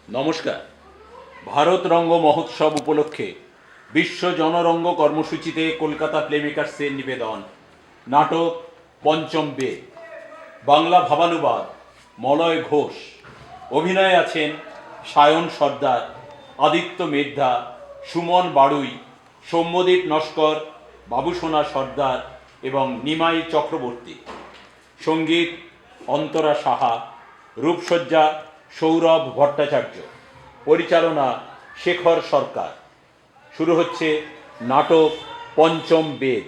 নমস্কার। ভারত রঙ্গ মহোৎসব উপলক্ষে বিশ্ব জনরঙ্গ কর্মসূচিতে কলকাতা প্লেমেকার্সের নিবেদন নাটক পঞ্চম বেদ, বাংলা ভাবানুবাদ মলয় ঘোষ। অভিনয়ে আছেন সায়ন সর্দার, আদিত্য মেদ্ধা, সুমন বাড়ুই, সৌম্যদীপ নস্কর, বাবুসোনা সর্দার এবং নিমাই চক্রবর্তী। সঙ্গীত অন্তরা সাহা, রূপসজ্জা সৌরভ ভট্টাচার্য, পরিচালনা শেখর সরকার। শুরু হচ্ছে নাটক পঞ্চম বেদ।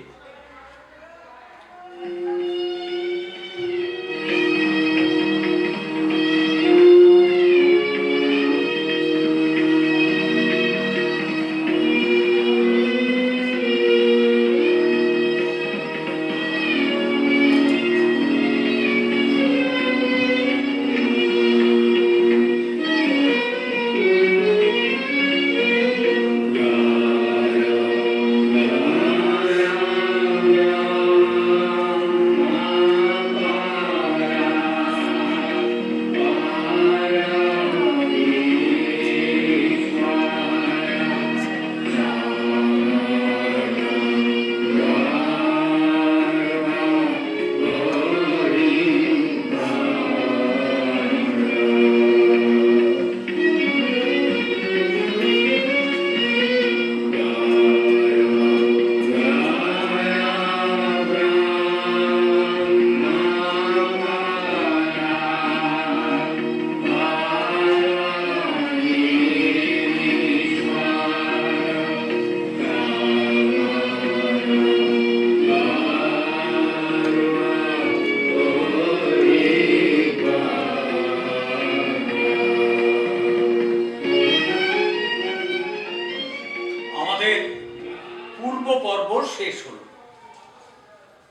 পূর্ব পর্ব শেষ হলো।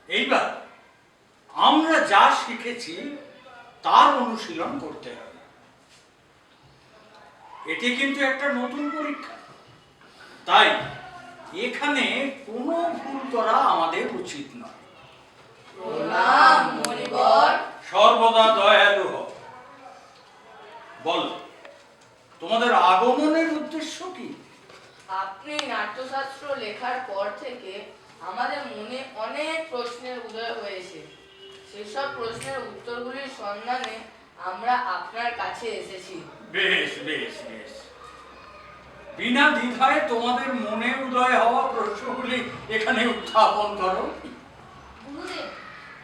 এইবার আমরা যা শিখেছি তার অনুশীলন করতে হবে। এটি কিন্তু একটা নতুন পরীক্ষা, তাই এখানে কোনো ভুল করা আমাদের উচিত নয়। প্রণাম মণিবর। সর্বদা দয়ালু হও। বল, তোমাদের আগমনের উদ্দেশ্য কি? আপনি নাট্যশাস্ত্র লেখার পর থেকে আমাদের মনে অনেক প্রশ্নের উদয় হয়েছে। সেসব প্রশ্নের উত্তরগুলির সন্ধানে আমরা আপনার কাছে এসেছি। বেশ বেশ বেশ, বিনা দ্বিধায় তোমাদের মনে উদয় হওয়া প্রশ্নগুলি এখানে উত্থাপন করো। গুরুদেব,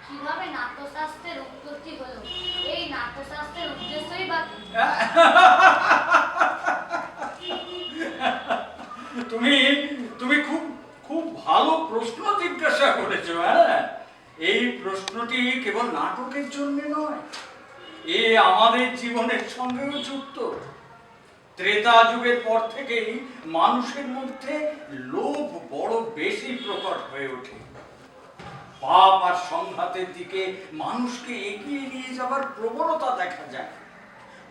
কিভাবে নাট্যশাস্ত্রের উৎপত্তি হলো? এই নাট্যশাস্ত্রের উদ্দেশ্যই বা কি? তুমি খুব খুব ভালো প্রশ্ন জিজ্ঞাসা করেছো। হ্যাঁ, এই প্রশ্নটি কেবল নাটকের জন্য নয়, এ আমাদের জীবনের সঙ্গেও যুক্ত। ত্রেতা যুগের পর থেকেই মানুষের মধ্যে লোভ বড় বেশি প্রকট হয়ে ওঠে। পাপ আর সংঘাতের দিকে মানুষকে এগিয়ে নিয়ে যাবার প্রবণতা দেখা যায়।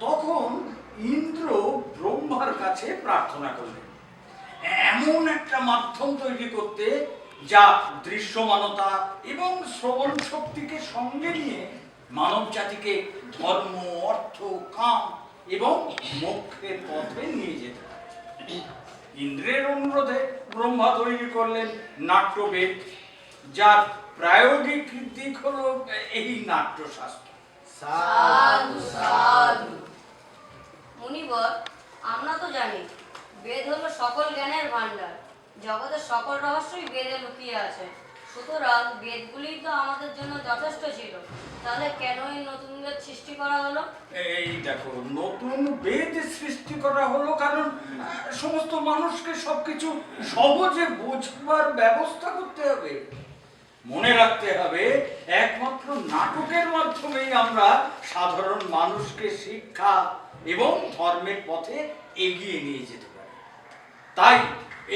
তখন ইন্দ্র ব্রহ্মার কাছে প্রার্থনা করলেন এমন একটা মাধ্যম তৈরি করতে যা দৃশ্যমানতা এবং শ্রবণ শক্তিকে সঙ্গে নিয়ে মানব জাতিকে ধর্ম, অর্থ, কাম এবং মোক্ষের পথে নিয়ে যেতে পারে। ইন্দ্রের অনুরোধে ব্রহ্মা তৈরি করলেন নাট্যবেদ, যার প্রায়োগিক দিক হলো এই নাট্যশাস্ত্র। সাধু সাধু। মুনিবর, আমরা তো জানি বেদ হলো সকল জ্ঞানের ভান্ডার। জগতের সকল রহস্যই বেদে লুকিয়ে আছে। সুতরাং বেদগুলি তো আমাদের জন্য যথেষ্ট ছিল। তাহলে কেন এই নতুন বেদ সৃষ্টি করা হলো? এই দেখো, নতুন বেদ সৃষ্টি করা হলো কারণ সমস্ত মানুষকে সবকিছু সহজে বোঝবার ব্যবস্থা করতে হবে। মনে রাখতে হবে, একমাত্র নাটকের মাধ্যমেই আমরা সাধারণ মানুষকে শিক্ষা এবং ধর্মের পথে এগিয়ে নিয়ে যেতে পারি। তাই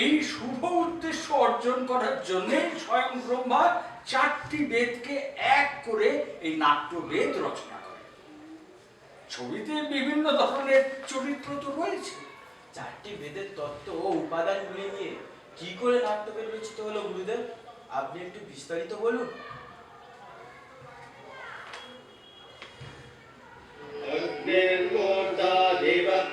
এই শুভ উদ্দেশ্য অর্জন করার জন্য স্বয়ং ব্রহ্মা 4টি বেদকে এক করে এই নাট্যবেদ রচনা করে। ছবিতে বিভিন্ন ধরনের চরিত্র তো রয়েছে। 4টি বেদের তত্ত্ব ও উপাদানগুলি নিয়ে কি করে নাট্যবেদ রচিত হলো গুরুদেব? আপনি একটু বিস্তারিত বলুন। অগ্নির্মূর্ধা দেবঃ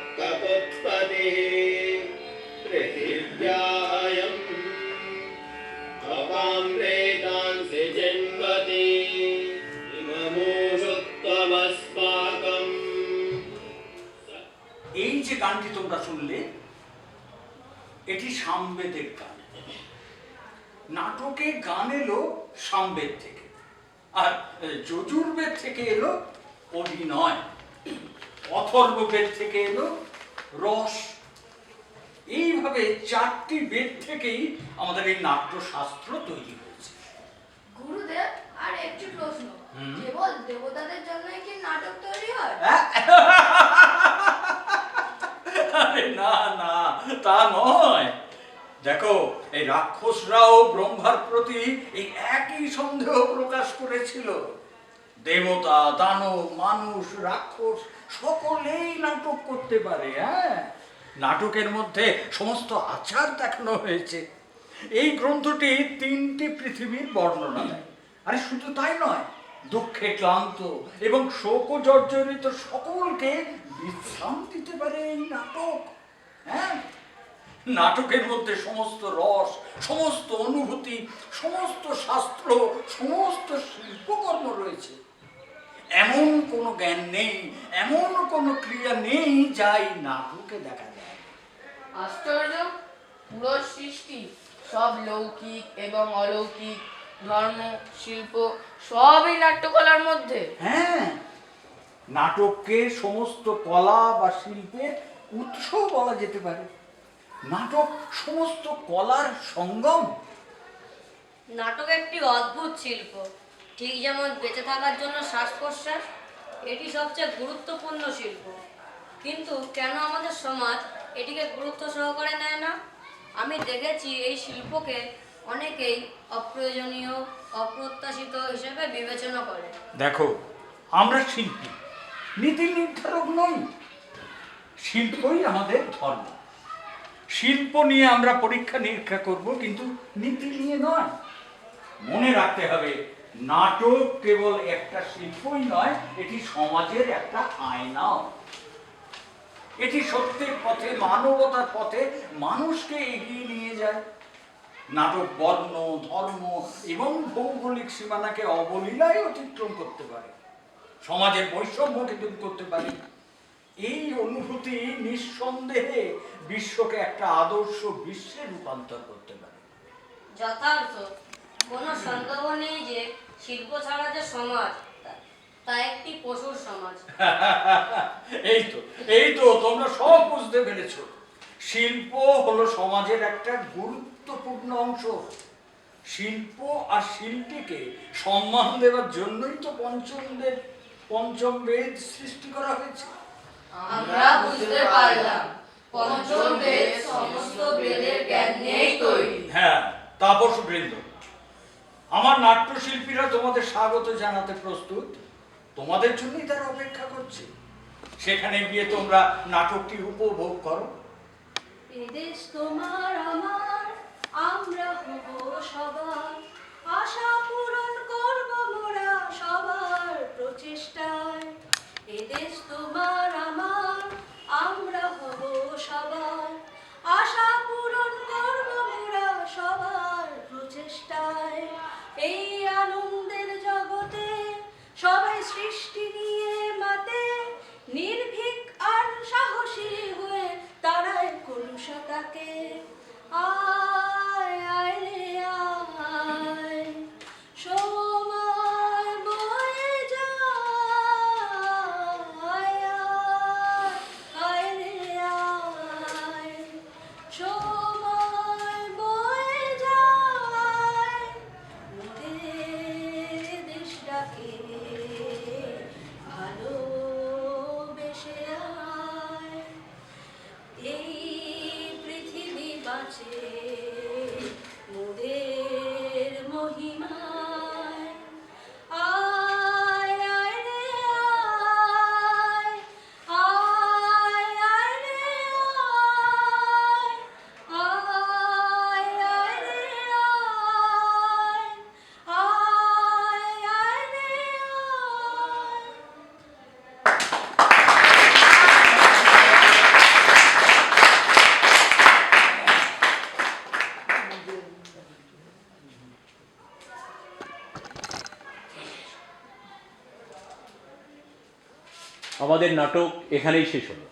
এই যে গানটি তোমরা শুনলে, এটি সামবেদের গান। নাটকে গান এলো সামবেদ থেকে, আর যজুর্বেদ থেকে এলো অভিনয়, অথর্ববেদ থেকে এলো রস। এইভাবে 4টি বেদ থেকেই আমাদের এই নাট্যশাস্ত্র তৈরি হয়েছে। গুরুদেব, আর একটি প্রশ্ন, কেবল দেবতাদের জন্যই কি নাটক তৈরি হয়? আরে না না, তা নয়। দেখো, এই রাক্ষসরাও ব্রহ্মার প্রতি এই একই সন্দেহ প্রকাশ করেছিল। দেবতা, দানব, মানুষ, রাক্ষস সকলেই নাটক করতে পারে। হ্যাঁ, নাটকের মধ্যে সমস্ত আচার দেখানো হয়েছে। এই গ্রন্থটি 3টি পৃথিবীর বর্ণনা দেয়। আরে শুধু তাই নয়, দুঃখে ক্লান্ত এবং শোক জর্জরিত সকলকে বিশ্রাম দিতে পারে এই নাটক। হ্যাঁ, নাটকের মধ্যে সমস্ত রস, সমস্ত অনুভূতি, সমস্ত শাস্ত্র, সমস্ত শিল্পকর্ম রয়েছে। এমন কোনো জ্ঞান নেই, এমন কোনো ক্রিয়া নেই যা এই নাটকে দেখা যায়। আশ্চর্য! পুরো সৃষ্টি, সব লৌকিক এবং অলৌকিক, ধর্ম, শিল্প সবই নাট্যকলার মধ্যে। হ্যাঁ, নাটককে সমস্ত কলা বা শিল্পের উৎস বলা যেতে পারে। নাটক সমস্ত কলার সঙ্গম। নাটক একটি অদ্ভুত শিল্প। ঠিক যেমন বেঁচে থাকার জন্য শ্বাস প্রশ্বাস, এটি সবচেয়ে গুরুত্বপূর্ণ শিল্প। কিন্তু কেন আমাদের সমাজ এটিকে গুরুত্ব সহকারে নেয় না? আমি দেখেছি এই শিল্পকে অনেকেই অপ্রয়োজনীয়, অপ্রত্যাশিত হিসেবে বিবেচনা করে। দেখো, আমরা শিল্পী, নীতি নির্ধারক নই। শিল্পই আমাদের ধর্ম। শিল্প নিয়ে আমরা পরীক্ষা নিরীক্ষা করব, কিন্তু নীতি নিয়ে নয়। মনে রাখতে হবে, নাটক কেবল একটা শিল্পই নয়, এটি সমাজের একটা আয়নাও। এটি সত্যের পথে, মানবতার পথে মানুষকে এগিয়ে নিয়ে যায়। নাটক বর্ণ, ধর্ম এবং ভৌগোলিক সীমানাকে অবলীলায় অতিক্রম করতে পারে, সমাজের বৈষম্যকে দূর করতে পারে। এই অনুভূতি নিঃসন্দেহে বিশ্বকে একটা আদর্শ বিশ্বে রূপান্তর করতে পারে। যথার্থ। কোনো সন্দেহ নেই যে শিল্প ছাড়া যে সমাজ, তা একটি পশুর সমাজ। এই তো তোমরা সব বুঝতে পেরেছো। শিল্প হলো সমাজের একটা গুরুত্বপূর্ণ অংশ। শিল্প আর শিল্পীকে সম্মান দেওয়ার জন্যই তো পঞ্চম বেদ সৃষ্টি করা হয়েছে। আমরা বুঝতে পারলাম, পঞ্চম বেদ সমস্ত বেদের জ্ঞান নিয়েই তৈরি। হ্যাঁ, তাপস বৃন্দ, আমার নাট্যশিল্পীরা তোমাদের স্বাগত জানাতে প্রস্তুত। তোমাদের জন্যই তারা অপেক্ষা করছে। সেখানে গিয়ে তোমরা নাটকটি উপভোগ করো। এদেশ তোমার আমার, আমরা হব সবার, আশা পূরণ করব মোরা সবার প্রচেষ্টায়। এদেশ তোমার আমার, আমরা হব সবার, আশা পূরণ করব মোরা সবার প্রচেষ্টায়। এই আনন্দের জগতে সবাই সৃষ্টি নিয়ে মাতে, নির্ভীক আর সাহসী হয়ে তারাই কলুষতাকে। আয় আয় রে আয়, সময় বয়ে যায়। আয় আয় রে আয়, সময় বয়ে যায়। মোদের দেশ ডাকে, ভালোবেসে আয়। এই পৃথিবী বাঁচে মোদের মহিমায়। আয় আয় রে আয়, আয় আয় রে আয়, আয় আয় রে আয়, আয় আয় রে আয়। আমাদের নাটক এখানেই শেষ হলো।